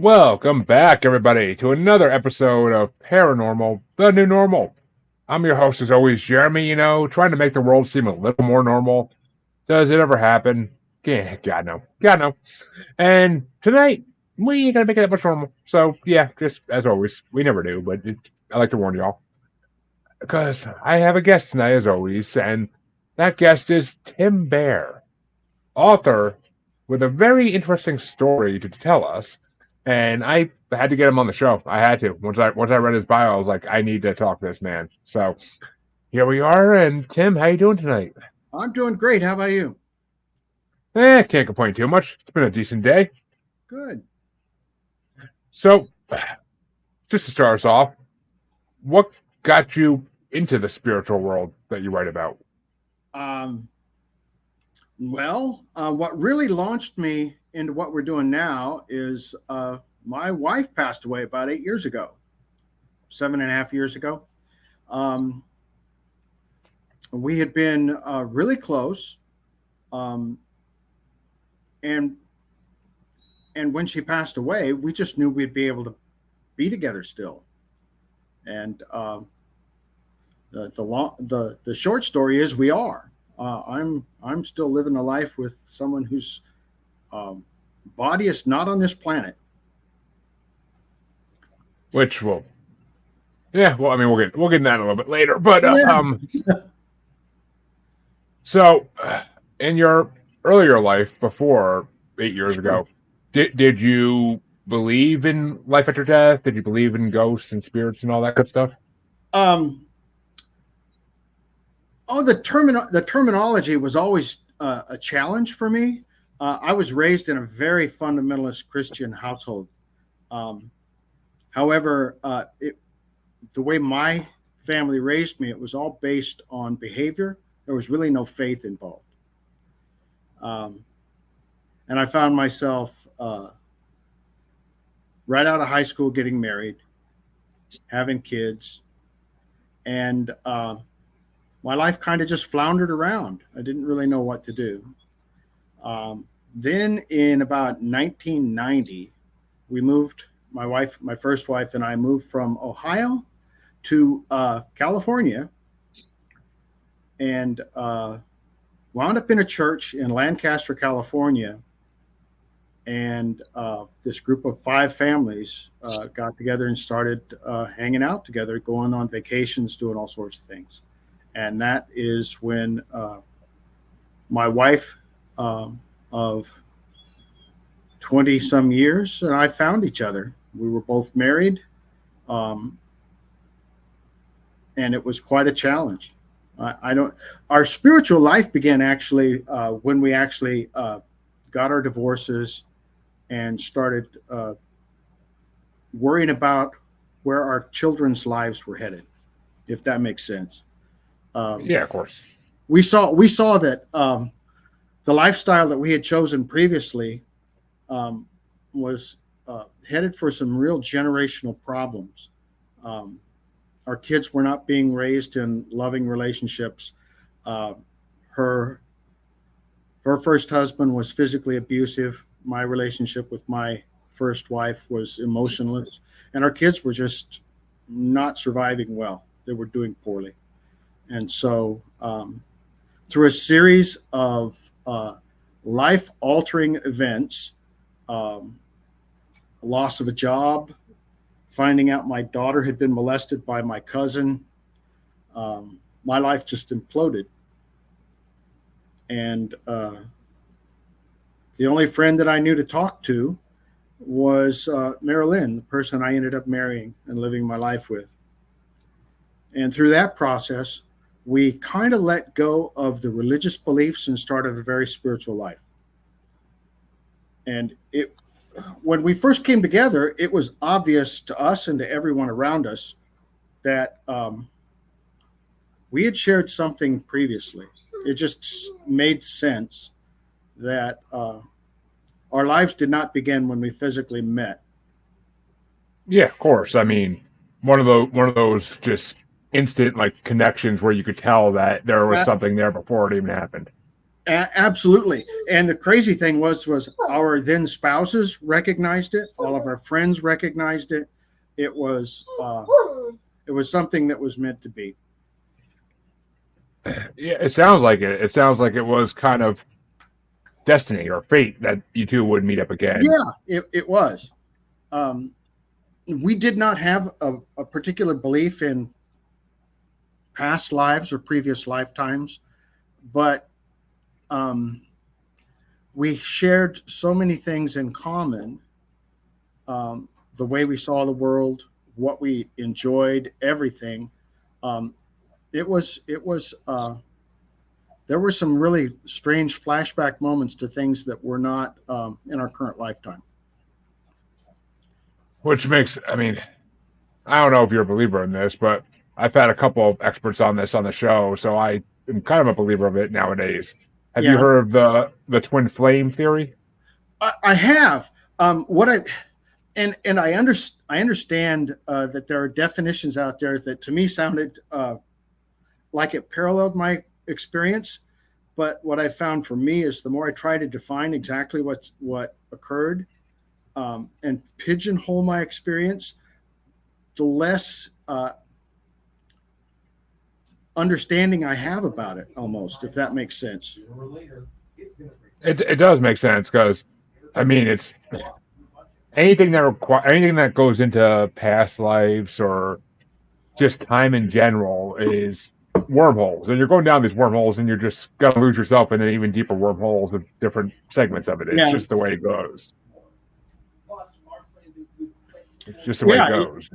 Welcome back, everybody, to another episode of Paranormal, the New Normal. I'm your host, as always, Jeremy, trying to make the world seem a little more normal. Does it ever happen? Yeah, God, no. God, no. And tonight, we ain't gonna make it that much normal. So, yeah, just as always, we never do, but I like to warn y'all. Because I have a guest tonight, as always, and that guest is Tim Bair, author with a very interesting story to tell us. And I had to get him on the show. I had to. Once I read his bio, I was like, I need to talk to this man. So here we are. And Tim, how you doing tonight? I'm doing great. How about you? Can't complain too much. It's been a decent day. Good. So just to start us off, what got you into the spiritual world that you write about? Um, what really launched me into what we're doing now is my wife passed away about 8 years ago, 7.5 years ago. Um, we had been really close, um, and when she passed away, we just knew we'd be able to be together still. And the short story is we are. I'm still living a life with someone whose um, body is not on this planet. Which will, yeah, well, I mean, we'll get into that a little bit later. But Yeah. so in your earlier life, before 8 years Sure. ago, did you believe in life after death? Did you believe in ghosts and spirits and all that good stuff? Um, the terminology was always a challenge for me. I was raised in a very fundamentalist Christian household. Um, However, the way my family raised me, it was all based on behavior. There was really no faith involved. Um, and I found myself right out of high school getting married, having kids, and my life kind of just floundered around. I didn't really know what to do. Then in about 1990, we moved. My first wife, and I moved from Ohio to California, and wound up in a church in Lancaster, California. And this group of 5 families got together and started hanging out together, going on vacations, doing all sorts of things. And that is when my wife of 20 some years and I found each other. We were both married, um, and it was quite a challenge. I don't. Our spiritual life began actually when we actually got our divorces and started worrying about where our children's lives were headed, if that makes sense. Um, Yeah, of course. we saw that the lifestyle that we had chosen previously was headed for some real generational problems. Um, our kids were not being raised in loving relationships. Uh, her her first husband was physically abusive. My relationship with my first wife was emotionless, and our kids were just not surviving well. They were doing poorly, and so through a series of life-altering events, um, loss of a job, finding out my daughter had been molested by my cousin, my life just imploded. And the only friend that I knew to talk to was Marilyn, the person I ended up marrying and living my life with. And through that process, we kind of let go of the religious beliefs and started a very spiritual life. And it, when we first came together, it was obvious to us and to everyone around us that we had shared something previously. It just made sense that our lives did not begin when we physically met. Yeah, of course. I mean, one of those just instant like connections where you could tell that there was That's something there before it even happened. Absolutely. And the crazy thing was our then spouses recognized it. All of our friends recognized it. It was something that was meant to be. Yeah, it sounds like it. It sounds like it was kind of destiny or fate that you two would meet up again. Yeah, it was. Um, we did not have a particular belief in past lives or previous lifetimes, but um, we shared so many things in common. The way we saw the world, what we enjoyed, everything. Um, it was there were some really strange flashback moments to things that were not in our current lifetime. Which makes, I mean, I don't know if you're a believer in this, but I've had a couple of experts on this on the show, so I am kind of a believer of it nowadays. Have you Yeah, heard of the twin flame theory? I have. What I and I understand that there are definitions out there that to me sounded like it paralleled my experience. But what I found for me is the more I try to define exactly what occurred and pigeonhole my experience, the less understanding I have about it, almost, if that makes sense. It does make sense because, I mean, it's anything that goes into past lives or just time in general is wormholes, and you're going down these wormholes, and you're just gonna lose yourself in an even deeper wormholes of different segments of it. It's Yeah, just the way it goes. It's just the way it yeah. goes.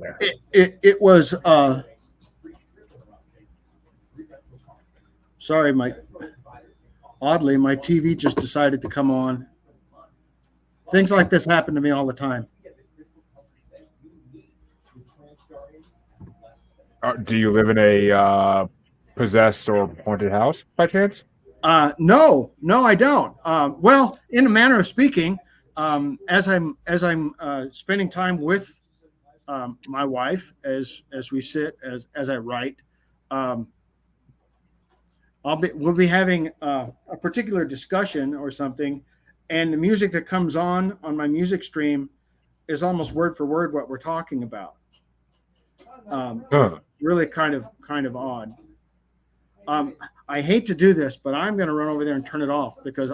Yeah. It was. Sorry, my oddly my TV just decided to come on. Things like this happen to me all the time. Do you live in a possessed or haunted house by chance? No, no, I don't. Well, in a manner of speaking, as I'm spending time with my wife, as we sit, as I write, um, we'll be having a particular discussion or something, and the music that comes on my music stream is almost word for word what we're talking about. It's Huh. really kind of odd. Um, I hate to do this, but I'm going to run over there and turn it off because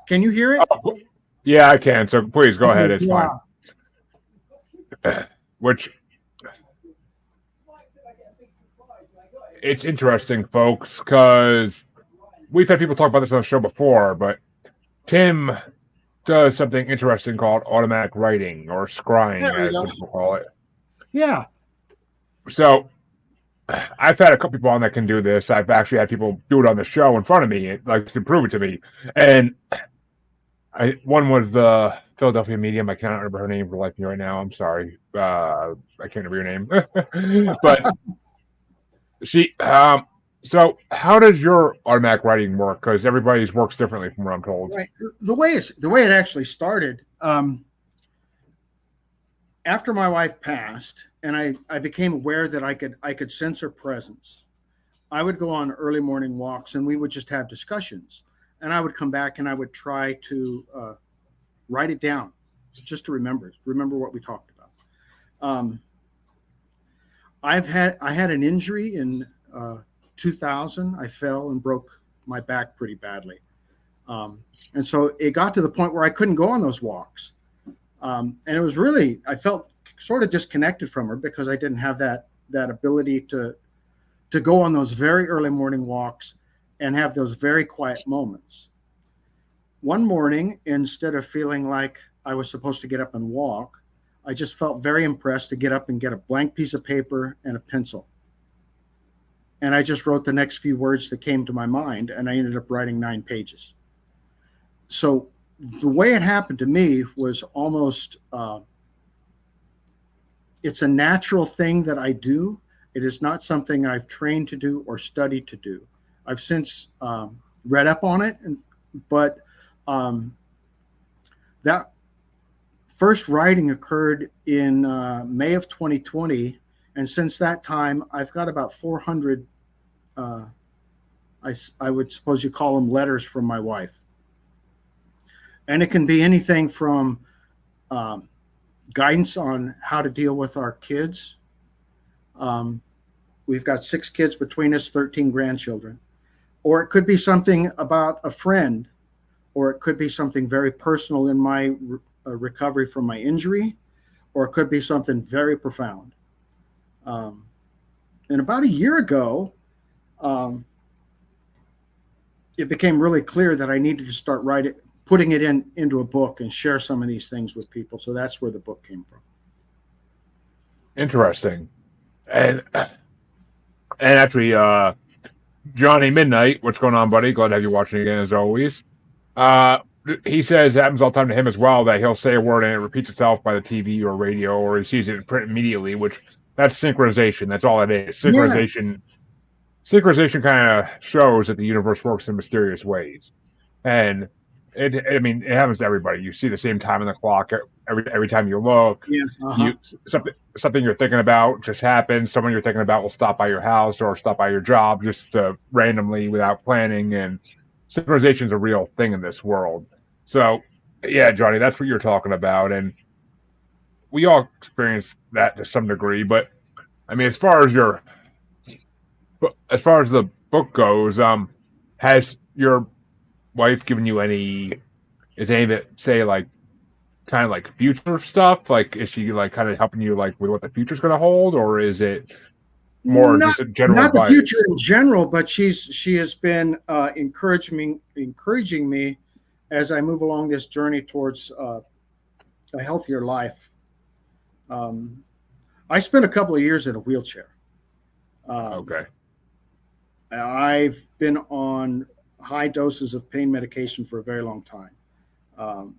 can you hear it? Oh, yeah, I can. So please go ahead. Okay, It's fine. yeah. Which it's interesting, folks, because we've had people talk about this on the show before, but Tim does something interesting called automatic writing or There scrying, we as go. some people call it. Yeah. So I've had a couple people on that can do this. I've actually had people do it on the show in front of me, like to prove it to me. And one was the Philadelphia medium. I cannot remember her name for the life of me right now. I'm sorry. I can't remember your name. But she. So how does your automatic writing work? Because everybody's works differently, from what I'm told. Right. The way it actually started. After my wife passed, and I became aware that I could sense her presence. I would go on early morning walks, and we would just have discussions. And I would come back and I would try to write it down, just to remember what we talked about. Um, I had an injury in 2000. I fell and broke my back pretty badly, and so it got to the point where I couldn't go on those walks. And it was really, I felt sort of disconnected from her because I didn't have that ability to go on those very early morning walks and have those very quiet moments. One morning, instead of feeling like I was supposed to get up and walk, I just felt very impressed to get up and get a blank piece of paper and a pencil. And I just wrote the next few words that came to my mind, and I ended up writing 9 pages. So the way it happened to me was almost it's a natural thing that I do. It is not something I've trained to do or studied to do. I've since read up on it, but that first writing occurred in May of 2020, and since that time I've got about 400 I would suppose you call them letters from my wife. And it can be anything from um, guidance on how to deal with our kids. Um, we've got 6 kids between us, 13 grandchildren. Or it could be something about a friend, or it could be something very personal in my recovery from my injury, or it could be something very profound. Um, and about a year ago, um, it became really clear that I needed to start putting it into a book and share some of these things with people. So that's where the book came from. Interesting. And actually, Johnny Midnight, what's going on, buddy? Glad to have you watching again as always. Uh, he says it happens all the time to him as well, that he'll say a word and it repeats itself by the TV or radio, or he sees it in print immediately, which that's synchronization. That's all it is. Yeah, Synchronization kind of shows that the universe works in mysterious ways. And I mean, it happens to everybody. You see the same time on the clock every time you look. yeah, You something you're thinking about just happens. Someone you're thinking about will stop by your house or stop by your job just randomly without planning. And synchronization is a real thing in this world. So, yeah, Johnny, that's what you're talking about, and we all experience that to some degree. But I mean, as far as the book goes, has your wife given you any? Is any of it say like kind of like future stuff? Like, is she like kind of helping you like with what the future's going to hold, or is it more not just a general not the advice? future in general, but she has been encouraging me as I move along this journey towards a healthier life. Um, I spent a couple of years in a wheelchair. Okay. I've been on high doses of pain medication for a very long time. Um,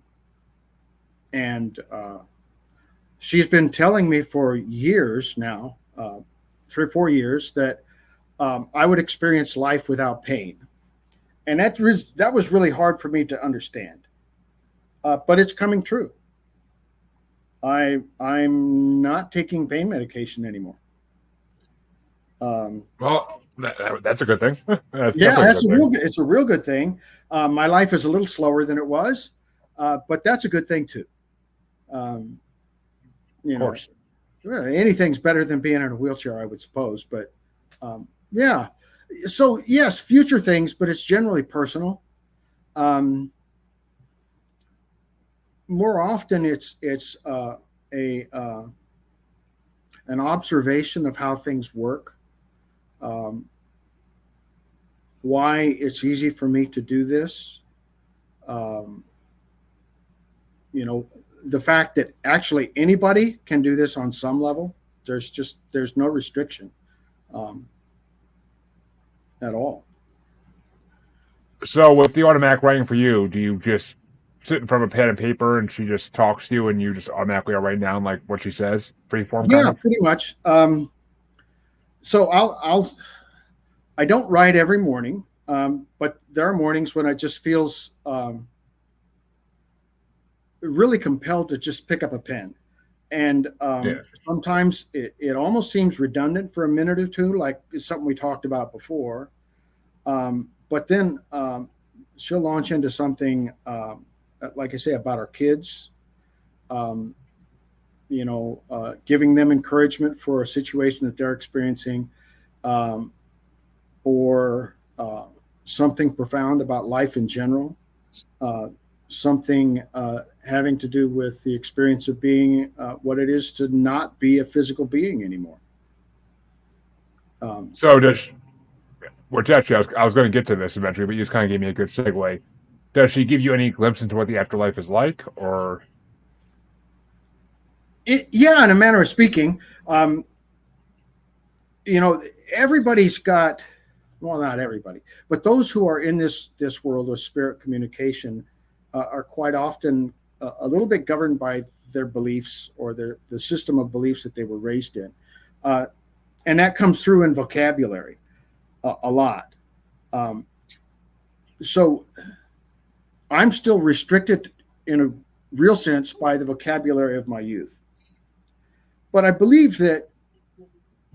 and she's been telling me for years now, 3 or 4 years, that I would experience life without pain. And that was really hard for me to understand. But it's coming true. I'm not taking pain medication anymore. Well, that's a good thing. That's Yeah, definitely a good thing. it's a real good thing. My life is a little slower than it was, but that's a good thing too. Um, you Of know, course. well, anything's better than being in a wheelchair, I would suppose. But yeah, so yes, future things, but it's generally personal. Um, More often, it's a an observation of how things work. Um, why it's easy for me to do this. Um, you know, the fact that actually anybody can do this on some level. There's no restriction um, at all. So, with the automatic writing for you, do you just sit in front of a pen and paper and she just talks to you and you just automatically are writing down like what she says, free form kind Yeah, of? pretty much. So I don't write every morning, but there are mornings when I just feels really compelled to just pick up a pen. And Yeah. sometimes it almost seems redundant for a minute or two, like it's something we talked about before. But then she'll launch into something, like I say, about our kids, um, giving them encouragement for a situation that they're experiencing, um, or something profound about life in general, uh, something having to do with the experience of being what it is to not be a physical being anymore. Um, So, which actually I was going to get to this eventually, but you just kind of gave me a good segue. Does she give you any glimpse into what the afterlife is like, or? yeah, in a manner of speaking, you know, everybody's got, well, not everybody, but those who are in this world of spirit communication are quite often a little bit governed by their beliefs or the system of beliefs that they were raised in, uh, and that comes through in vocabulary a lot. Um, so I'm still restricted in a real sense by the vocabulary of my youth, but I believe that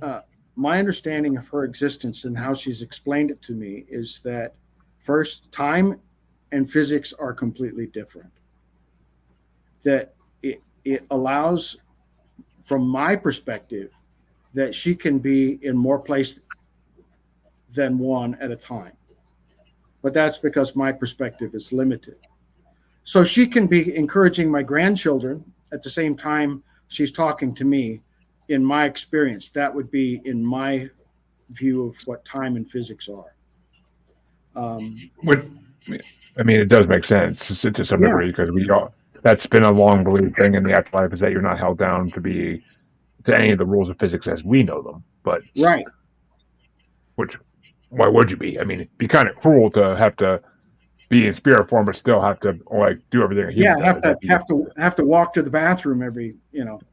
uh, my understanding of her existence and how she's explained it to me is that first, time and physics are completely different. That it allows, from my perspective, that she can be in more places than one at a time. But that's because my perspective is limited. So she can be encouraging my grandchildren at the same time she's talking to me. In my experience, that would be in my view of what time and physics are. What I mean, it does make sense to some Yeah, degree because we all that's been a long believed thing in the afterlife is that you're not held down to be to any of the rules of physics as we know them. But right. which why would you be? I mean, it'd be kind of cruel to have to be in spirit form but still have to like do everything a human Yeah, does. have to walk to the bathroom every,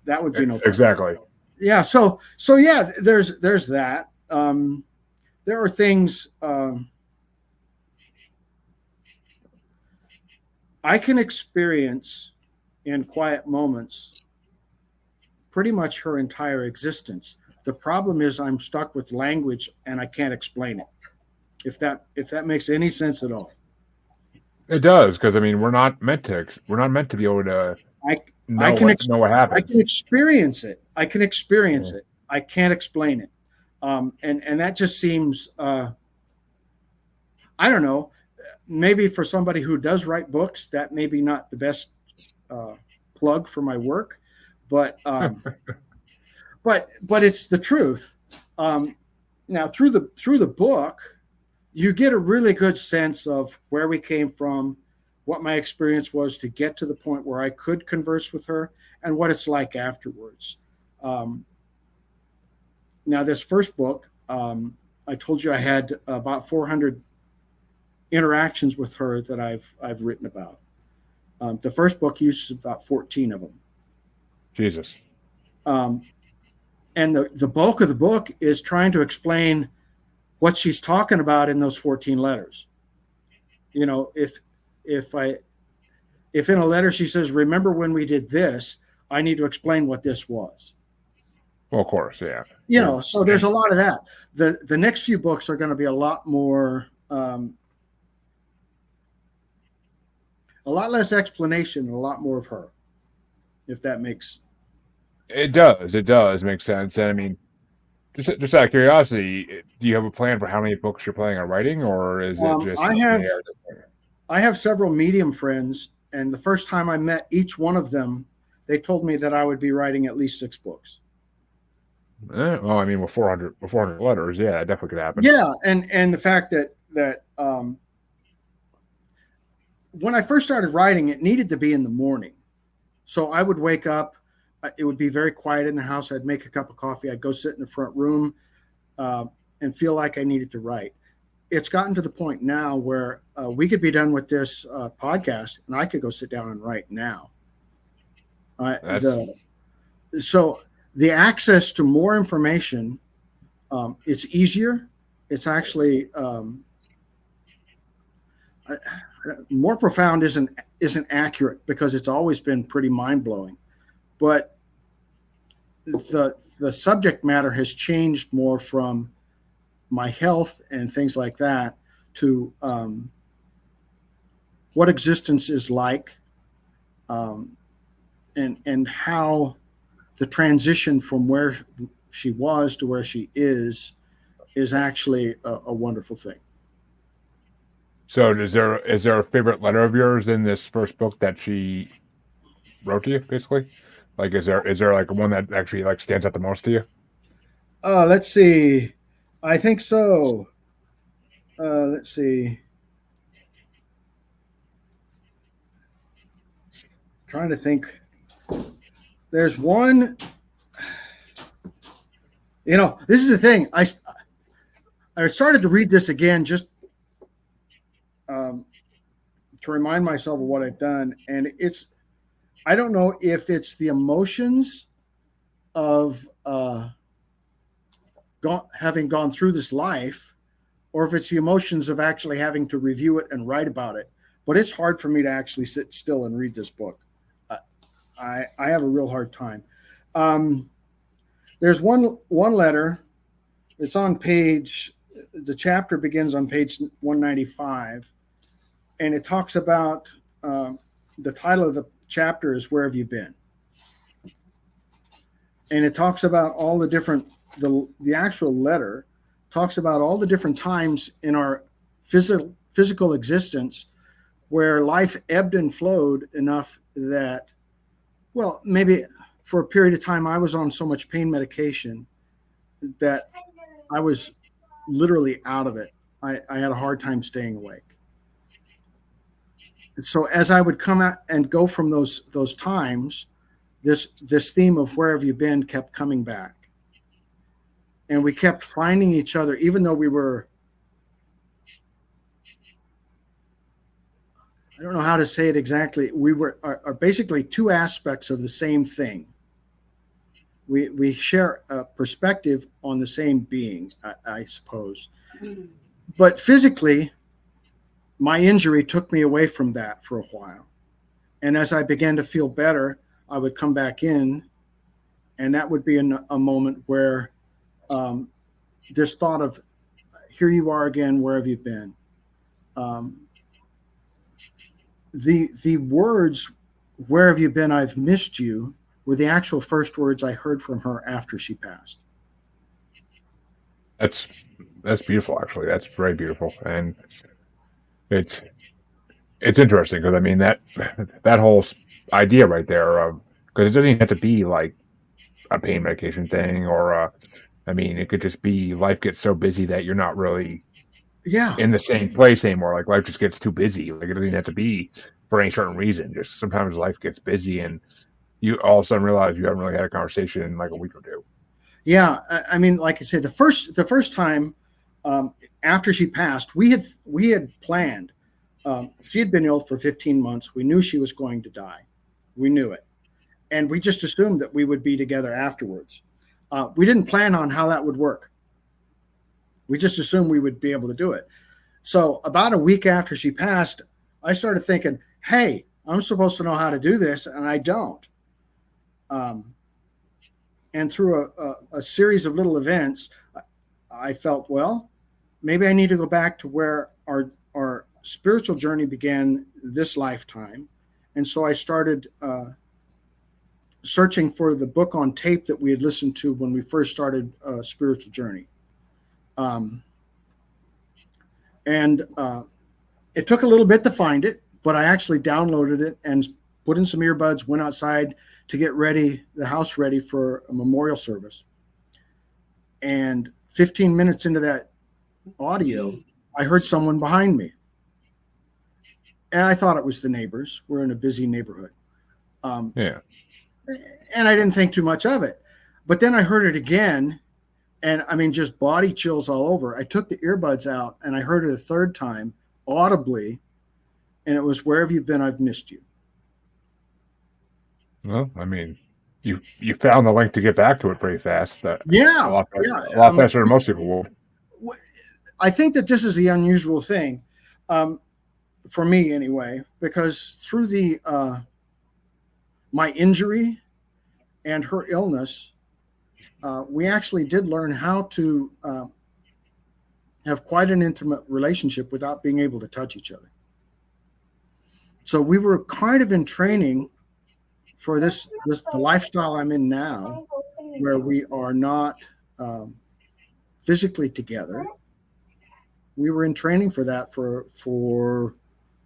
that would be no fun. Exactly. Yeah, so yeah, there's that. There are things I can experience in quiet moments pretty much her entire existence. The problem is I'm stuck with language and I can't explain it. If that makes any sense at all. It does because I mean we're not meant to be able to I know what I happens. can experience it. I can experience it. I can't explain it. And that just seems I don't know. Maybe for somebody who does write books, that may be not the best plug for my work, but but it's the truth. Now through the book, you get a really good sense of where we came from, what my experience was to get to the point where I could converse with her, and what it's like afterwards. Now this first book, I told you I had about 400 interactions with her that I've written about. The first book uses about 14 of them. Jesus. And the bulk of the book is trying to explain what she's talking about in those 14 letters. If in a letter she says, "Remember when we did this," I need to explain what this was. Well, of course, yeah. So there's a lot of that. The next few books are going to be a lot more, a lot less explanation and a lot more of her, if that makes. It does. It does make sense. And I mean, just out of curiosity, do you have a plan for how many books you're planning on writing, or is it just I up in have the air at this point? I have several medium friends, and the first time I met each one of them, they told me that I would be writing at least 6 books. Well, I mean, with 400 letters, yeah, that definitely could happen. Yeah, and the fact that when I first started writing, it needed to be in the morning. So I would wake up. It would be very quiet in the house. I'd make a cup of coffee. I'd go sit in the front room and feel like I needed to write. It's gotten to the point now where we could be done with this podcast, and I could go sit down and write now. So the access to more information, it's easier. It's actually more profound isn't accurate because it's always been pretty mind blowing, but the subject matter has changed more from my health and things like that to what existence is like, and how the transition from where she was to where she is actually a wonderful thing. So, is there a favorite letter of yours in this first book that she wrote to you, basically? Like, is there like one that actually like stands out the most to you? Let's see. I think so. Let's see. Trying to think. There's one. This is the thing. I started to read this again just to remind myself of what I've done, and I don't know if it's the emotions of having gone through this life, or if it's the emotions of actually having to review it and write about it. But it's hard for me to actually sit still and read this book. I have a real hard time. There's one letter It's on page. The chapter begins on page 195, and it talks about the title of the chapter is "Where Have You Been?" And it talks about all the different the actual letter talks about all the different times in our physical existence where life ebbed and flowed enough that, well, maybe for a period of time I was on so much pain medication that I was literally out of it. I had a hard time staying awake. So as I would come out and go from those times, this theme of where have you been kept coming back, and we kept finding each other, even though we were, I don't know how to say it exactly. We are basically two aspects of the same thing. We share a perspective on the same being, I suppose. But physically, my injury took me away from that for a while. And as I began to feel better, I would come back in, and that would be a moment where this thought of, here you are again, where have you been? The words, where have you been, I've missed you, were the actual first words I heard from her after she passed. That's beautiful, actually. That's very beautiful, and it's it's interesting because I mean that whole idea right there of, because it doesn't even have to be like a pain medication thing or I mean it could just be life gets so busy that you're not really Yeah. in the same place anymore. Like life just gets too busy. Like it doesn't even have to be for any certain reason. Just sometimes life gets busy and you all of a sudden realize you haven't really had a conversation in like a week or two. Yeah. I mean, like I said, the first time after she passed, we had planned. She had been ill for 15 months. We knew she was going to die. We knew it. And we just assumed that we would be together afterwards. We didn't plan on how that would work. We just assumed we would be able to do it. So about a week after she passed, I started thinking, hey, I'm supposed to know how to do this, and I don't. And through a series of little events, I felt, well, maybe I need to go back to where our spiritual journey began this lifetime. And so I started searching for the book on tape that we had listened to when we first started spiritual journey. And it took a little bit to find it, but I actually downloaded it and put in some earbuds, went outside to get the house ready for a memorial service. And 15 minutes into that audio, I heard someone behind me. And I thought it was the neighbors. We're in a busy neighborhood. Yeah. And I didn't think too much of it. But then I heard it again, and I mean, just body chills all over. I took the earbuds out, and I heard it a third time, audibly, and it was, where have you been? I've missed you. Well, I mean, you found the link to get back to it pretty fast. Yeah, a lot yeah. a lot faster than most people will. I think that this is the unusual thing, for me anyway, because through my injury and her illness, we actually did learn how to have quite an intimate relationship without being able to touch each other. So we were kind of in training for the lifestyle I'm in now, where we are not physically together. We were in training for that for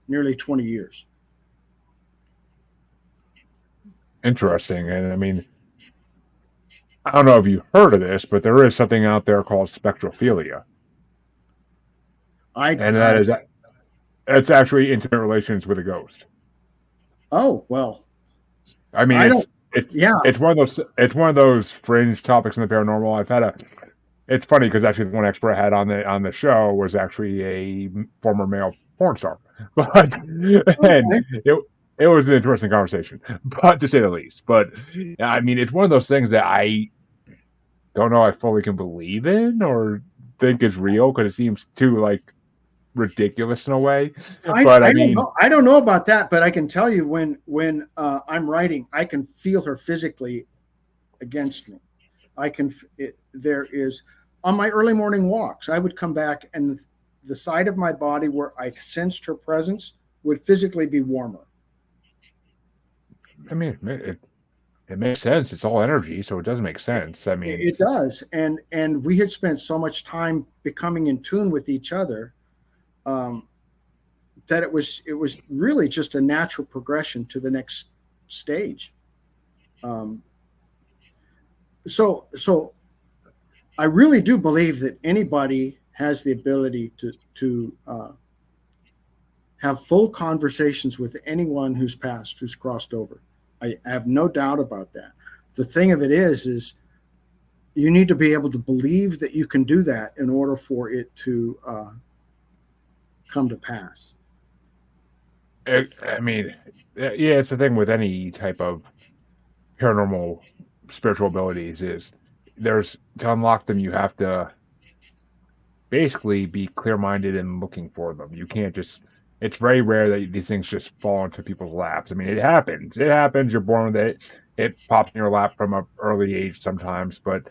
nearly 20 years. Interesting. And I mean, I don't know if you heard of this, but there is something out there called spectrophilia. And it's actually intimate relations with a ghost. Oh, well. I mean, it's one of those fringe topics in the paranormal. It's funny because actually one expert I had on the show was actually a former male porn star, but and it was an interesting conversation, but to say the least. But I mean, it's one of those things that I don't know I fully can believe in or think is real because it seems too like ridiculous in a way. But I mean, I don't know about that, but I can tell you when I'm writing, I can feel her physically against me. There is on my early morning walks, I would come back and the side of my body where I sensed her presence would physically be warmer. I mean, it makes sense. It's all energy, so it does make It, sense. I mean, it does, and we had spent so much time becoming in tune with each other, um, that it was really just a natural progression to the next stage. Um, so I really do believe that anybody has the ability to have full conversations with anyone who's passed, who's crossed over. I have no doubt about that. The thing of it is you need to be able to believe that you can do that in order for it to come to pass. I mean, yeah, it's the thing with any type of paranormal spiritual abilities is there's to unlock them, you have to basically be clear-minded and looking for them. You can't just. It's very rare that these things just fall into people's laps. I mean, it happens. It happens. You're born with it. It pops in your lap from an early age sometimes, but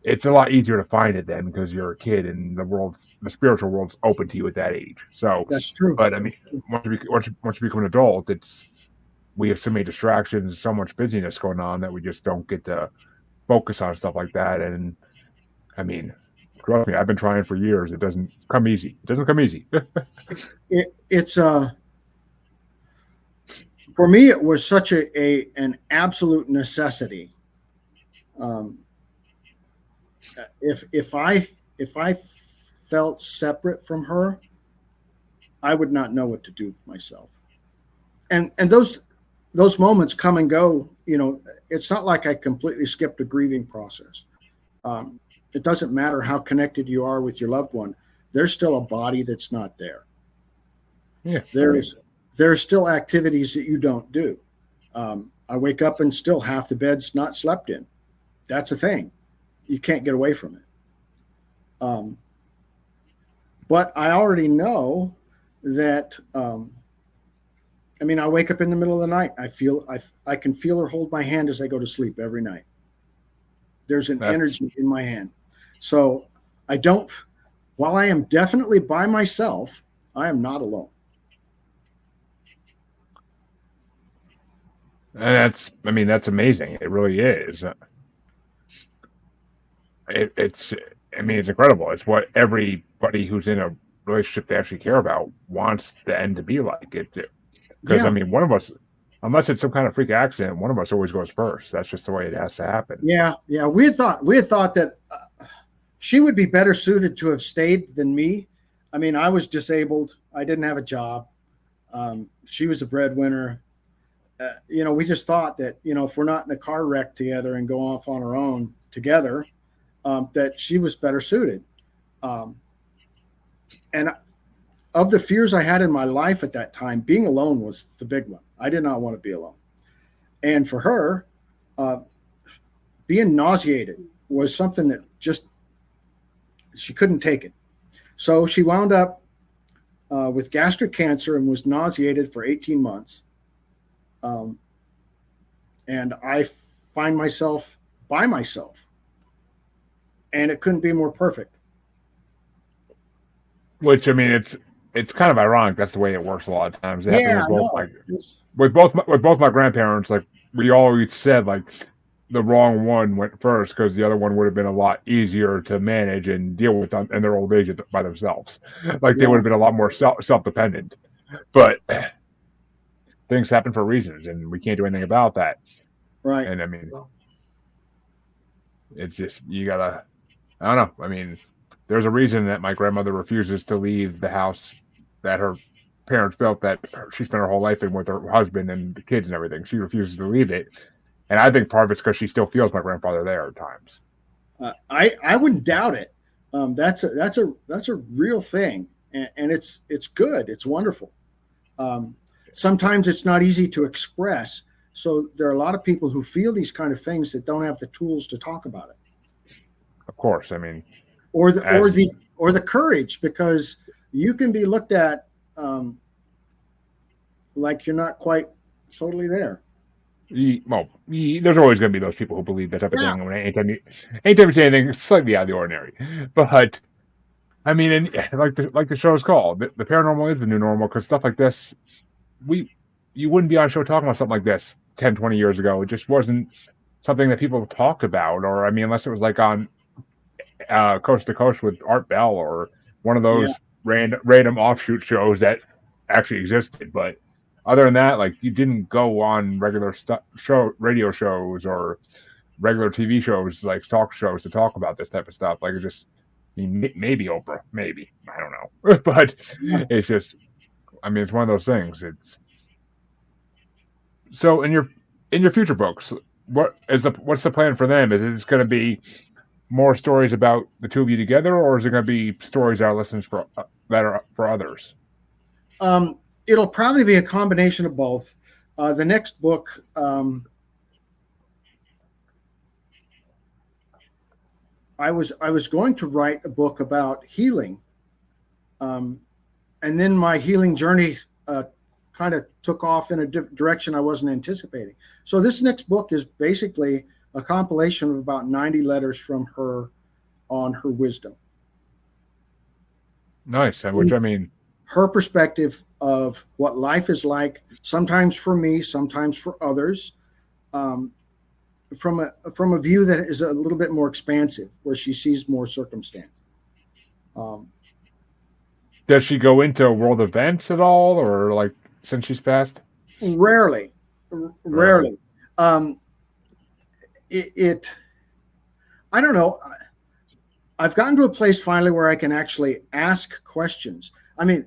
it's a lot easier to find it then because you're a kid and the spiritual world's open to you at that age. So, That's true. but I mean, once you become an adult, we have so many distractions, so much busyness going on that we just don't get to focus on stuff like that. And I mean, trust me, I've been trying for years. It doesn't come easy. It doesn't come easy. It's for me it was such an absolute necessity. Um, if I felt separate from her, I would not know what to do with myself. And those moments come and go. It's not like I completely skipped a grieving process. Um, it doesn't matter how connected you are with your loved one. There's still a body that's not there. Yeah, There's still activities that you don't do. I wake up and still half the bed's not slept in. That's a thing. You can't get away from it. Um, but I already know that. I mean, I wake up in the middle of the night. I can feel her hold my hand as I go to sleep every night. There's an that's energy in my hand. So I don't. While I am definitely by myself, I am not alone. and that's. I mean, that's amazing. It really is. It's. I mean, it's incredible. It's what everybody who's in a relationship they actually care about wants the end to be like. Because I Yeah, mean, one of us, unless it's some kind of freak accident, one of us always goes first. That's just the way it has to happen. yeah. We had thought that she would be better suited to have stayed than me. I mean, I was disabled. I didn't have a job. She was the breadwinner. We just thought that if we're not in a car wreck together and go off on our own together, that she was better suited. Um, and of the fears I had in my life at that time, being alone was the big one. I did not want to be alone. And for her, uh, being nauseated was something that just she couldn't take it. So she wound up with gastric cancer and was nauseated for 18 months. Um, and I find myself by myself, and it couldn't be more perfect. Which I mean, it's kind of ironic. That's the way it works a lot of times. It happened Yeah, with I both know. my with both my grandparents. Like we always said, like the wrong one went first because the other one would have been a lot easier to manage and deal with in their old age by themselves. Like they would Yeah, have been a lot more self dependent. But things happen for reasons, and we can't do anything about that. right. And I mean, it's just you gotta. I don't know. I mean, there's a reason that my grandmother refuses to leave the house that her parents built that she spent her whole life in with her husband and the kids and everything. She refuses to leave it, and I think part of it's because she still feels my grandfather there at times. I wouldn't doubt it. That's a real thing, and it's good. It's wonderful. Um, Sometimes it's not easy to express. So there are a lot of people who feel these kind of things that don't have the tools to talk about it, Of course, I mean, or the or as the or the courage, because you can be looked at like you're not quite totally there. There's always going to be those people who believe that type of Yeah, thing. Anytime you say anything slightly out of the ordinary, but I mean, and like the show's called, the paranormal is the new normal because stuff like this, we you wouldn't be on a show talking about something like this 10, 20 years ago. It just wasn't something that people talked about, or I mean, unless it was like on Coast to Coast with Art Bell or one of yeah, those random offshoot shows that actually existed. But other than that, like you didn't go on regular radio shows or regular TV shows like talk shows to talk about this type of stuff. Like it just maybe Oprah, maybe I don't know, but yeah. it's just I mean it's one of those things. It's so in your future books, what's the plan for them? Is it just going to be more stories about the two of you together, or is it going to be stories that are lessons for that are for others? It'll probably be a combination of both. The next book, I was going to write a book about healing, um, and then my healing journey kind of took off in a direction I wasn't anticipating. So this next book is basically a compilation of about 90 letters from her on her wisdom, Nice, and which I mean, her perspective of what life is like, sometimes for me, sometimes for others, um, from a view that is a little bit more expansive, where she sees more circumstance. Um, does she go into world events at all, or like since she's passed? rarely, Rarely. rarely. Um, it I don't know. I've gotten to a place finally where I can actually ask questions. I mean,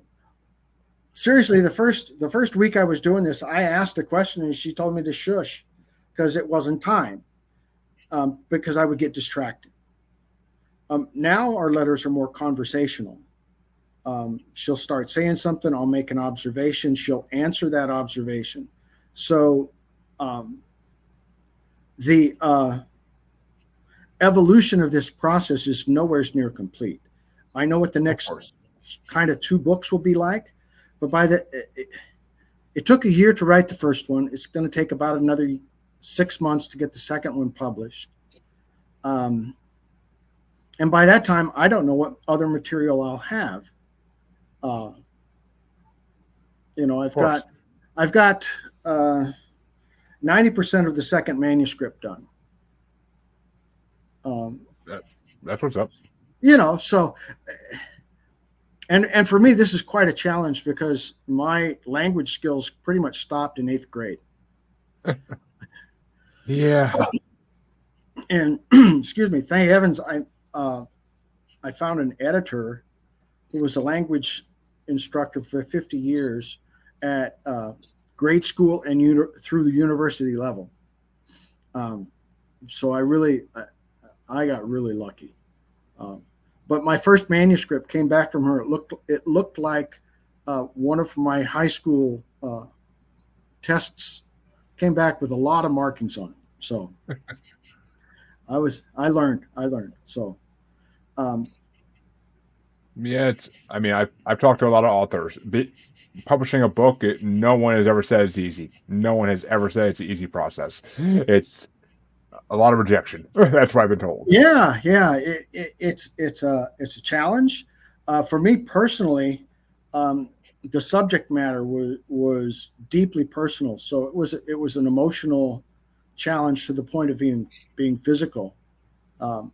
seriously, the first week I was doing this, I asked a question and she told me to shush because it wasn't time, because I would get distracted. Now our letters are more conversational. She'll start saying something, I'll make an observation, she'll answer that observation. So um, the evolution of this process is nowhere near complete. I know what the Of next course. kind of two books will be like, but it took a year to write the first one. It's going to take about another 6 months to get the second one published. Um, and by that time, I don't know what other material I'll have. Uh, Of course. I've got 90% of the second manuscript done. Um, That, that's what's up. so and for me, this is quite a challenge because my language skills pretty much stopped in 8th grade. Yeah. And excuse me, thank heavens, I found an editor who was a language instructor for 50 years at grade school and through the university level. Um, so I got really lucky. Um, but my first manuscript came back from her. It looked like one of my high school tests came back with a lot of markings on it. So I learned. So um, Yeah, it's. I mean, I've talked to a lot of authors. Publishing a book, no one has ever said it's easy. No one has ever said it's an easy process. It's a lot of rejection. That's what I've been told. yeah, it's a challenge for me personally. Um, the subject matter was deeply personal, so it was an emotional challenge to the point of being physical. Um,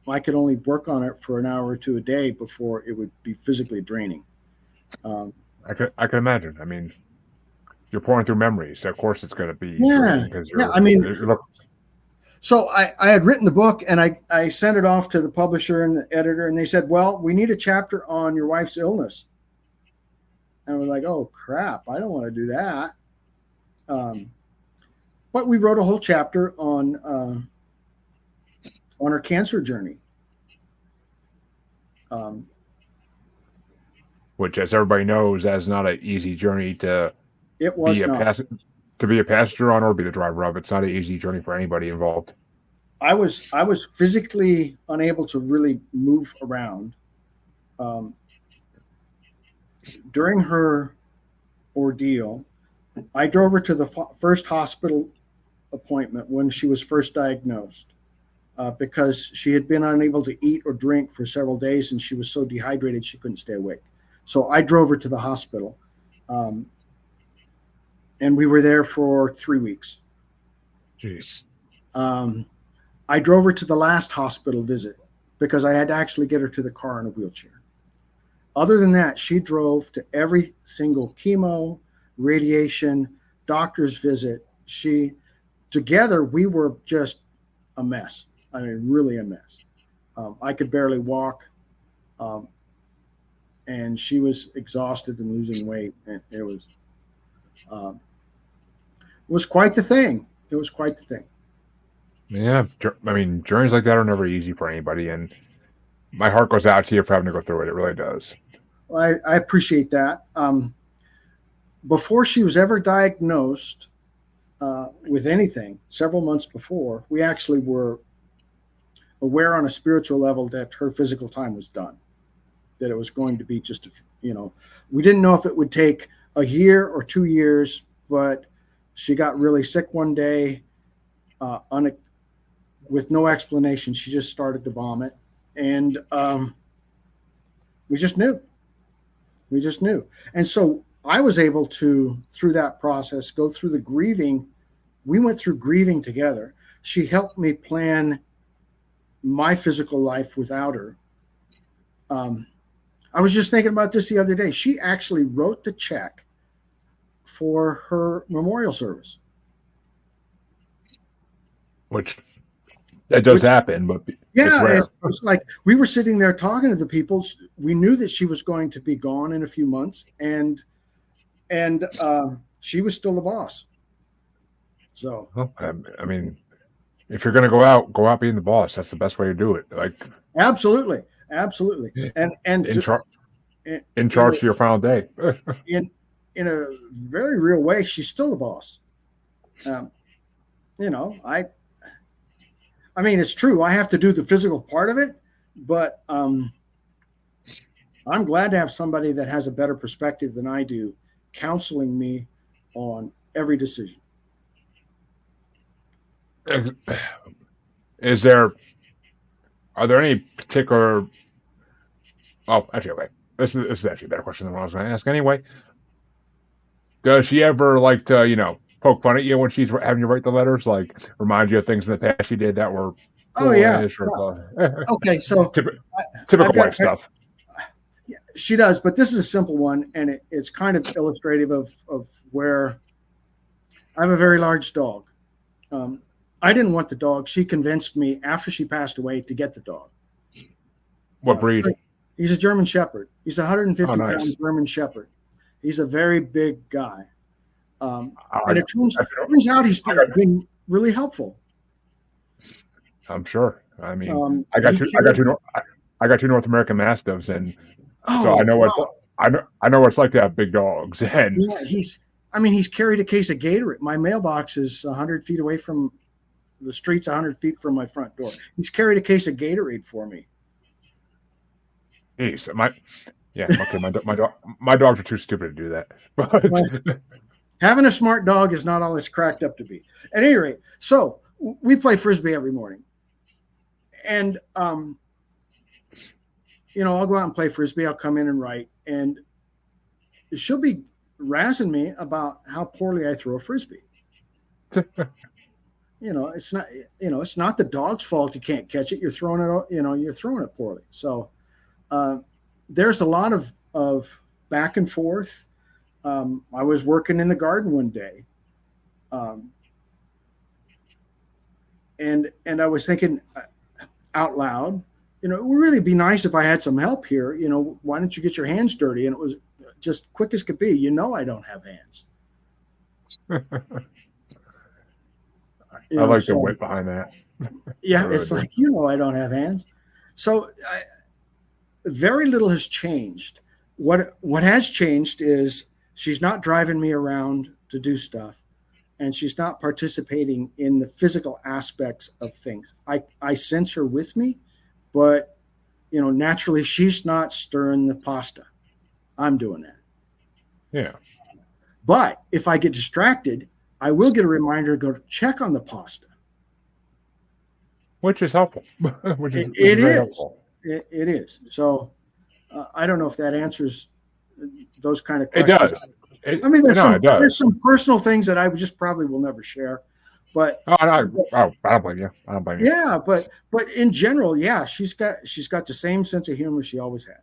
I could only work on it for an hour or two a day before it would be physically draining. Um, I can imagine. I mean, you're pouring through memories. So of course, it's going to be yeah, draining because yeah. I mean, you're look. so I had written the book and I sent it off to the publisher and the editor, and they said, "Well, we need a chapter on your wife's illness." And we're like, "Oh crap! I don't want to do that." Um, but we wrote a whole chapter on her cancer journey. Um, Which, as everybody knows, that's not an easy journey it be was a not. pass to be a passenger on or be the driver of. It's not an easy journey for anybody involved. I was physically unable to really move around. Um, During her ordeal, I drove her to the first hospital appointment when she was first diagnosed because she had been unable to eat or drink for several days, and she was so dehydrated she couldn't stay awake. So I drove her to the hospital, and we were there for 3 weeks. Jeez. I drove her to the last hospital visit because I had to actually get her to the car in a wheelchair. Other than that, she drove to every single chemo, radiation, doctor's visit. Together, we were just a mess. I mean, really a mess. I could barely walk, and she was exhausted and losing weight. And it was quite the thing. It was quite the thing. Yeah, I mean, journeys like that are never easy for anybody, and my heart goes out to you for having to go through it. It really does. I appreciate that. Before she was ever diagnosed with anything, several months before, we actually were aware on a spiritual level that her physical time was done, that it was going to be just, we didn't know if it would take a year or 2 years, but she got really sick one day with no explanation. She just started to vomit, and we just knew. We just knew. And so I was able to, through that process, go through the grieving. We went through grieving together. She helped me plan my physical life without her. I was just thinking about this the other day. She actually wrote the check for her memorial service. Which that does happen, but yeah, it's like we were sitting there talking to the people. We knew that she was going to be gone in a few months, and she was still the boss. So, well, I mean, if you're going to go out being the boss. That's the best way to do it. Like, absolutely, and in charge for your final day. in a very real way, she's still the boss. I mean, it's true. I have to do the physical part of it, but I'm glad to have somebody that has a better perspective than I do, counseling me on every decision. Are there any particular? Oh, actually, wait. This is actually a better question than what I was going to ask anyway. Does she ever like to, poke fun at you when she's having you write the letters? Like, remind you of things in the past she did that were foolish? Okay, so typical wife stuff. She does, but this is a simple one, and it's kind of illustrative of where I have a very large dog. I didn't want the dog. She convinced me after she passed away to get the dog. What breed? He's a German Shepherd. He's a 150-pound German Shepherd. He's a very big guy. And it turns out he's been really helpful. I'm sure. I mean, I got two North American Mastiffs, and so I know what it's like to have big dogs. And yeah, he's carried a case of Gatorade. My mailbox is 100 feet away from the streets, 100 feet from my front door. He's carried a case of Gatorade for me. Jeez, my dogs are too stupid to do that. But having a smart dog is not all it's cracked up to be. At any rate, so we play Frisbee every morning. And, I'll go out and play Frisbee. I'll come in and write. And she'll be razzing me about how poorly I throw a Frisbee. It's not the dog's fault you can't catch it. You're throwing it poorly. So there's a lot of back and forth. I was working in the garden one day, and I was thinking out loud, it would really be nice if I had some help here. Why don't you get your hands dirty? And it was just quick as could be. I don't have hands. I like the wit behind that. Yeah, it's like, I don't have hands. So very little has changed. What has changed is she's not driving me around to do stuff, and she's not participating in the physical aspects of things. I sense her with me, but naturally she's not stirring the pasta. I'm doing that. Yeah. But if I get distracted, I will get a reminder to go check on the pasta. which is helpful, which It is very is. helpful. It is. So I don't know if that answers those kind of It questions. does. I mean, No, it there's does. some personal things that I just probably will never share, but, Oh, no, but I don't blame you. I don't blame you. yeah, but in general, yeah, she's got the same sense of humor she always had.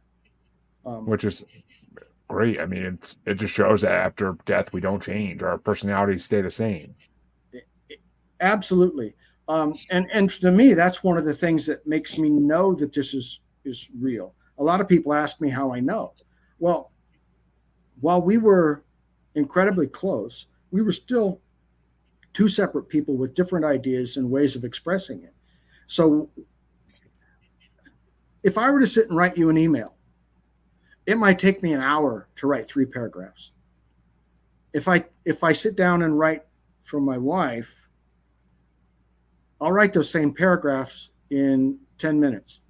Um, Which is great. I mean, it just shows that after death we don't change. Our personalities stay the same. Absolutely. And to me, that's one of the things that makes me know that this is real. A lot of people ask me how I know. Well, while we were incredibly close, we were still two separate people with different ideas and ways of expressing it. So if I were to sit and write you an email, it might take me an hour to write 3 paragraphs. If I sit down and write for my wife, I'll write those same paragraphs in 10 minutes.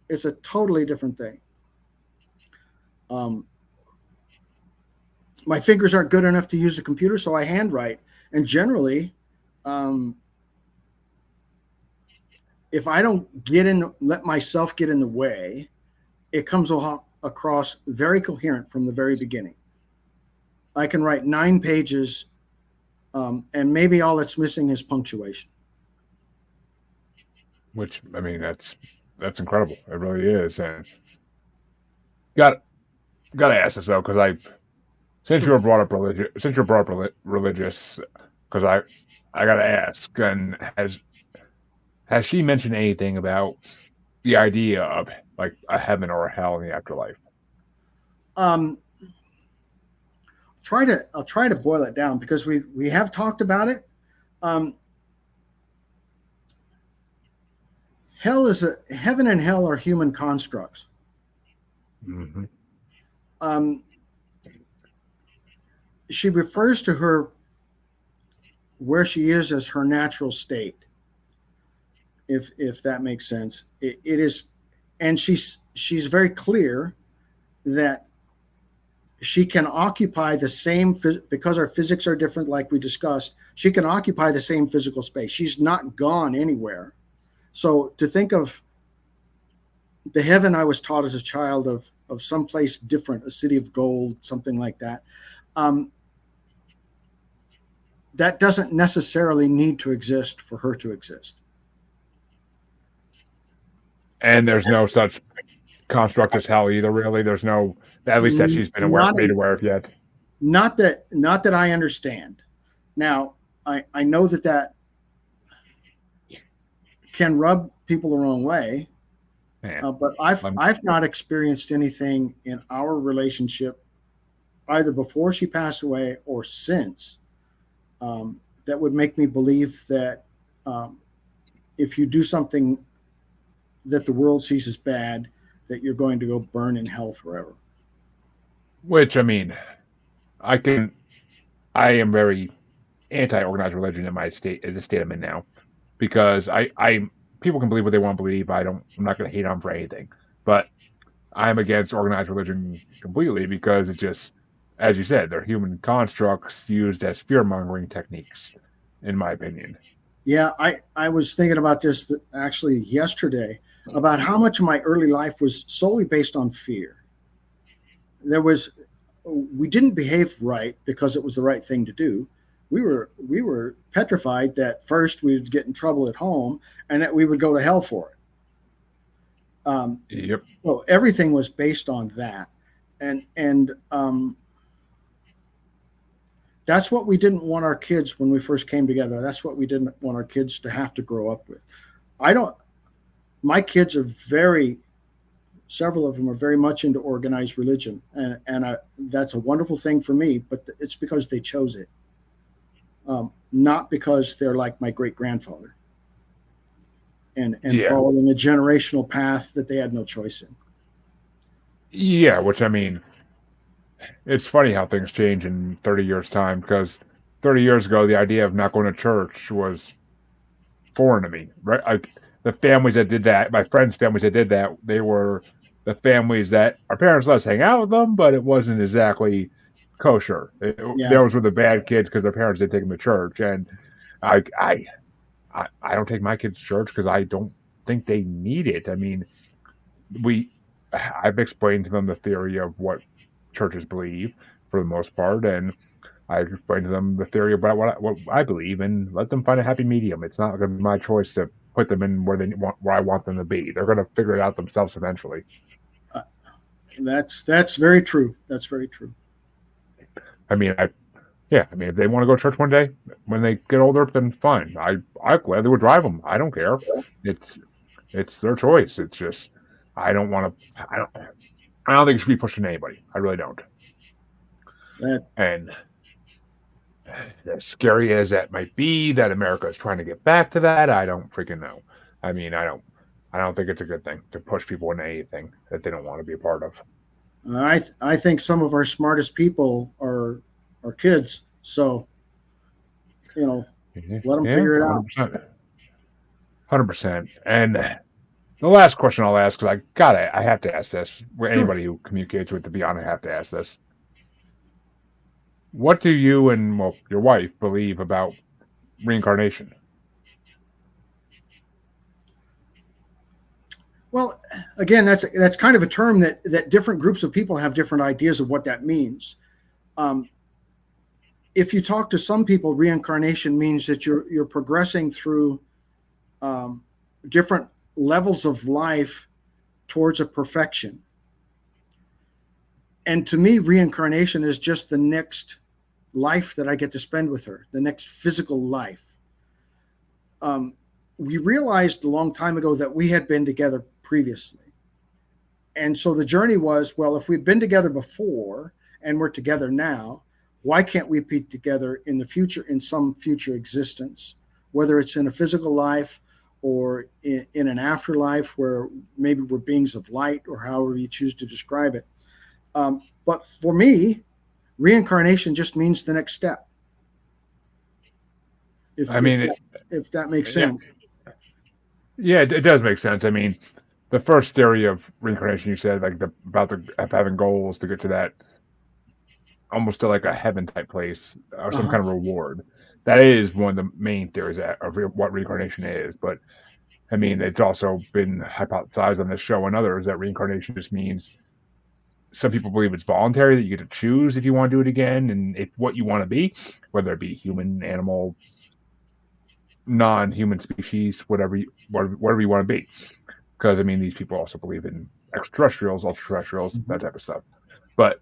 It's a totally different thing. Um, my fingers aren't good enough to use a computer, so I handwrite. And generally, um, if I don't let myself get in the way, it comes across very coherent from the very beginning. I can write 9 pages, and maybe all that's missing is punctuation. Which I mean, that's incredible. It really is. And got got to ask this though, because I since you Sure. were brought up religious, since you're brought up religious, because I got to ask, and has she mentioned anything about the idea of like a heaven or a hell in the afterlife? Um, I'll try to boil it down because we have talked about it. Um, Heaven and hell are human constructs. Mm-hmm. Um, she refers to her where she is as her natural state, if that makes sense. It is, and she's very clear that she can occupy the same, because our physics are different, like we discussed. She can occupy the same physical space. She's not gone anywhere. So to think of the heaven I was taught as a child of someplace different, a city of gold, something like that. Um, that doesn't necessarily need to exist for her to exist. And there's no such construct as hell either. Really, there's no, at least that she's been Not made aware of yet. not that I understand. Now, I know that can rub people the wrong way, Man, but I've not experienced anything in our relationship, either before she passed away or since, that would make me believe that, if you do something that the world sees as bad, that you're going to go burn in hell forever. which I mean, I can, I am very anti-organized religion in my state, in the state I'm in now, because I people can believe what they want to believe. I'm not going to hate on them for anything, but I'm against organized religion completely because it just, as you said, they're human constructs used as fear mongering techniques, in my opinion. Yeah, I was thinking about this actually yesterday, about how much of my early life was solely based on fear. We didn't behave right because it was the right thing to do. We were petrified that first we would get in trouble at home and that we would go to hell for it. Yep. So everything was based on that, and that's what we didn't want our kids when we first came together. That's what we didn't want our kids to have to grow up with. I don't. My kids are several of them are very much into organized religion, and that's a wonderful thing for me. But it's because they chose it, not because they're like my great grandfather and Yeah. following a generational path that they had no choice in. Yeah. Which I mean, it's funny how things change in 30 years' time because 30 years ago, the idea of not going to church was foreign to me, right? The families that did that, my friends' families that did that, they were the families that our parents let us hang out with them, but it wasn't exactly kosher. Yeah. Those were the bad kids because their parents didn't take them to church, and I I I don't take my kids to church because I don't think they need it. I mean, we I've explained to them the theory of what churches believe for the most part, and I've explained to them the theory about what I believe, and let them find a happy medium. It's not going to be my choice to put them in where I want them to be. They're going to figure it out themselves eventually. Uh, that's very true. That's very true. I mean, yeah, I mean, if they want to go to church one day when they get older, then fine. I gladly would drive them. I don't care. It's it's their choice. It's just I don't want to. I don't think it should be pushed on anybody. I really don't. That And as scary as that might be, that America is trying to get back to that, I don't freaking know. I mean, I don't think it's a good thing to push people into anything that they don't want to be a part of. I think some of our smartest people are kids. So let them Yeah, figure it out. 100%, 100%. And the last question I'll ask, because I have to ask this. Sure. Anybody who communicates with the Beyond, I have to ask this. What do you and well your wife believe about reincarnation? Well, again, that's kind of a term that different groups of people have different ideas of what that means. Um, if you talk to some people, reincarnation means that you're progressing through um, different levels of life towards a perfection. And to me, reincarnation is just the next life that I get to spend with her, the next physical life. Um, we realized a long time ago that we had been together previously. And so the journey was, well, if we'd been together before and we're together now, why can't we be together in the future, in some future existence, whether it's in a physical life or in an afterlife where maybe we're beings of light or however you choose to describe it. But for me, reincarnation just means the next step. If I if mean, that, if that makes yeah, sense. yeah, it does make sense. I mean, the first theory of reincarnation you said, like about having goals to get to that almost to like a heaven type place or some Uh-huh. kind of reward. That is one of the main theories of what reincarnation is. But I mean, it's also been hypothesized on this show and others that reincarnation just means some people believe it's voluntary that you get to choose if you want to do it again and if what you want to be, whether it be human, animal, non-human species, whatever you want to be. Because I mean, these people also believe in extraterrestrials, ultra-terrestrials, Mm-hmm. that type of stuff. But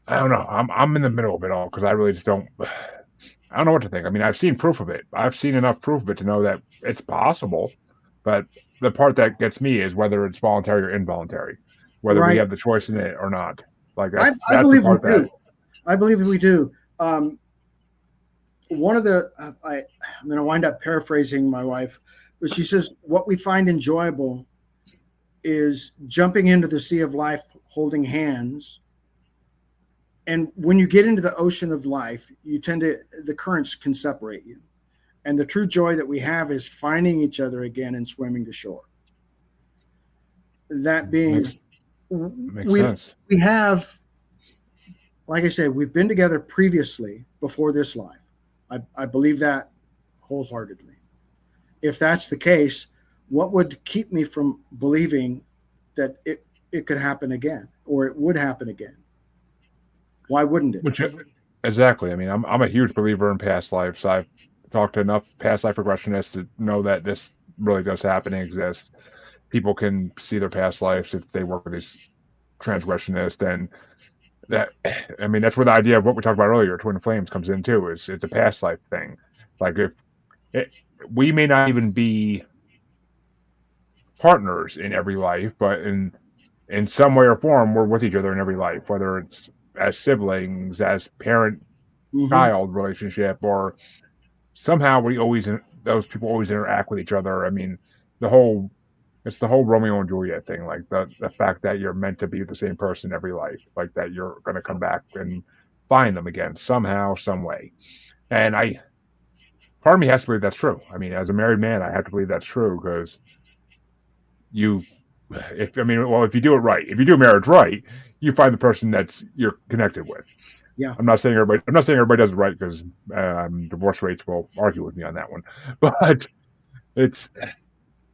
I don't know. I'm in the middle of it all because I really just don't. I don't know what to think. I mean, I've seen proof of it. I've seen enough proof of it to know that it's possible. But the part that gets me is whether it's voluntary or involuntary, whether we Right. have the choice in it or not. Like I that's the believe we part that do. I believe we do. One of the I'm going to wind up paraphrasing my wife, but she says what we find enjoyable is jumping into the sea of life, holding hands. And when you get into the ocean of life, you tend to the currents can separate you. And the true joy that we have is finding each other again and swimming to shore. That being, makes makes we sense. we have, like I said, we've been together previously before this life. I believe that wholeheartedly. If that's the case, what would keep me from believing that it could happen again or it would happen again? Why wouldn't it? Which exactly. I mean, I'm a huge believer in past lives. I've talked to enough past life regressionists to know that this really does happen and exist. People can see their past lives if they work with these transgressionists, and that I mean that's where the idea of what we talked about earlier, twin flames, comes in too. Is it's a past life thing. Like if it, we may not even be partners in every life, but in some way or form, we're with each other in every life, whether it's as siblings, as parent Mm-hmm. child relationship, or somehow we always those people always interact with each other. I mean, the whole it's the whole Romeo and Juliet thing, like the fact that you're meant to be the same person every life, like that you're going to come back and find them again somehow, some way. And part of me has to believe that's true. I mean, as a married man, I have to believe that's true because you, if I mean, well, if you do it right, if you do marriage right, you find the person that's you're connected with. Yeah. I'm not saying everybody does it right, because divorce rates will argue with me on that one. But it's,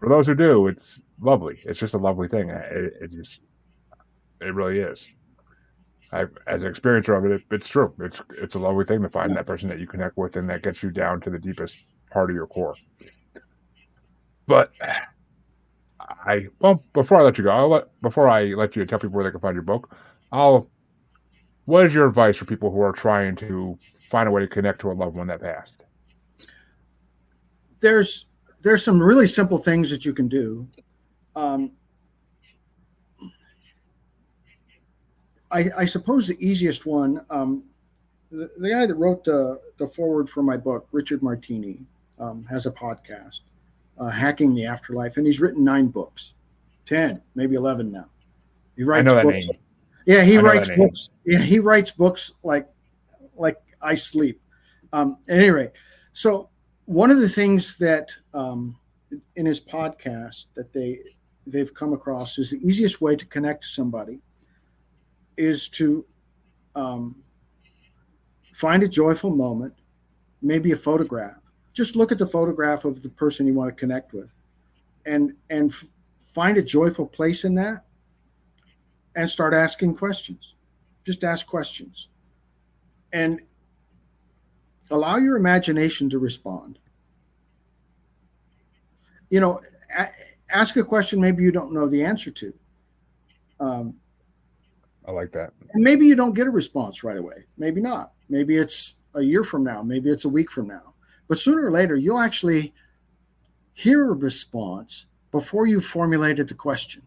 for those who do, it's lovely. It's just a lovely thing. It really is. As an experiencer of it, it's true. It's a lovely thing to find Yeah. that person that you connect with and that gets you down to the deepest part of your core. But before I let you go, before I let you tell people where they can find your book, what is your advice for people who are trying to find a way to connect to a loved one that passed? There's some really simple things that you can do. Um, I suppose the easiest one, the guy that wrote the foreword for my book, Richard Martini, has a podcast, Hacking the Afterlife, and he's written 9 books, 10, maybe 11 now. He I writes know that books. name. Yeah, he I know writes that name. books. Yeah, he writes books like I sleep. At any rate, so one of the things that in his podcast that they've come across is the easiest way to connect to somebody is to um, find a joyful moment, maybe a photograph. Just look at the photograph of the person you want to connect with, and find a joyful place in that, and start asking questions. Just ask questions, and allow your imagination to respond. You know, ask a question maybe you don't know the answer to. Um, I like that. and maybe you don't get a response right away. Maybe not. Maybe it's a year from now. Maybe it's a week from now. But sooner or later, you'll actually hear a response before you formulated the question.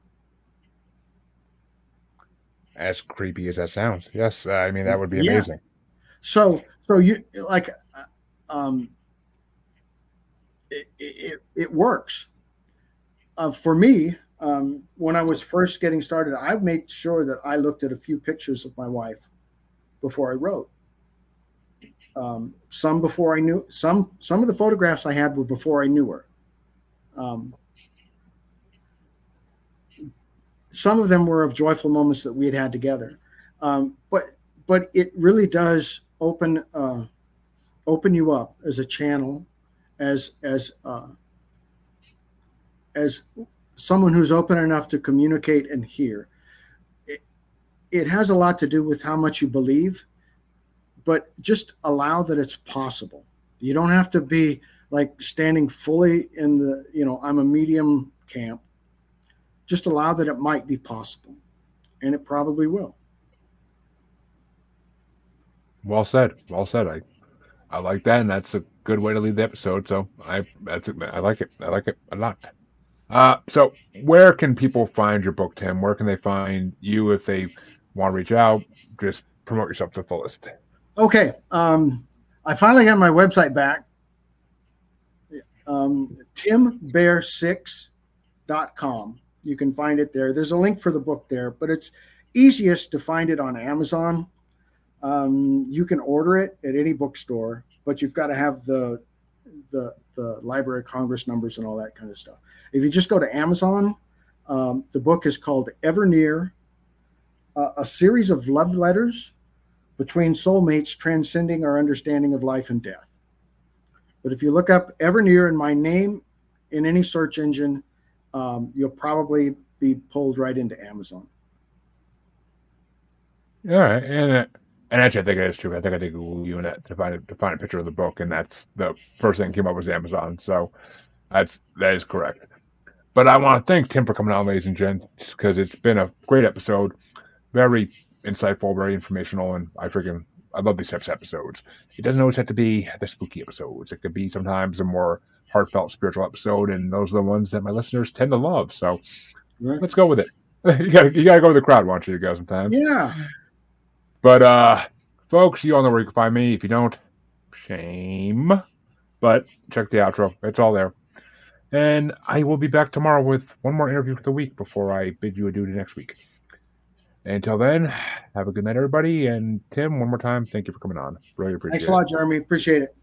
As creepy as that sounds, yes, I mean that would be Yeah. amazing. So you like, um, it works. For me, when I was first getting started, I made sure that I looked at a few pictures of my wife before I wrote. Some before I knew some of the photographs I had were before I knew her. Um, some of them were of joyful moments that we had had together. But it really does open you up as a channel, as as someone who's open enough to communicate and hear. It has a lot to do with how much you believe, but just allow that it's possible. You don't have to be like standing fully in the, I'm a medium camp. Just allow that it might be possible, and it probably will. Well said. Well said. I like that, and that's a good way to leave the episode. So I like it. I like it a lot. So where can people find your book, Tim? Where can they find you if they want to reach out? Just promote yourself to the fullest. Okay. I finally got my website back. TimBair6.com. You can find it there. There's a link for the book there, but it's easiest to find it on Amazon. You can order it at any bookstore, but you've got to have the Library of Congress numbers and all that kind of stuff. If you just go to Amazon, the book is called Ever Near, a series of love letters between soulmates transcending our understanding of life and death. But if you look up Ever Near and my name in any search engine, you'll probably be pulled right into Amazon. All right, and actually, I think it is true. I think I did Google you and that to find a picture of the book, and that's the first thing that came up was Amazon. So that is correct. But I want to thank Tim for coming on, ladies and gents, because it's been a great episode, very insightful, very informational, and I love these types of episodes. It doesn't always have to be the spooky episodes. It could be sometimes a more heartfelt spiritual episode, and those are the ones that my listeners tend to love. So let's go with it. You gotta go with the crowd, why don't you go sometimes? Yeah. But folks, you all know where you can find me. If you don't, shame. But check the outro. It's all there. And I will be back tomorrow with one more interview for the week before I bid you adieu to next week. Until then, have a good night, everybody. And Tim, one more time, thank you for coming on. Really appreciate it. Thanks a lot, Jeremy. Appreciate it.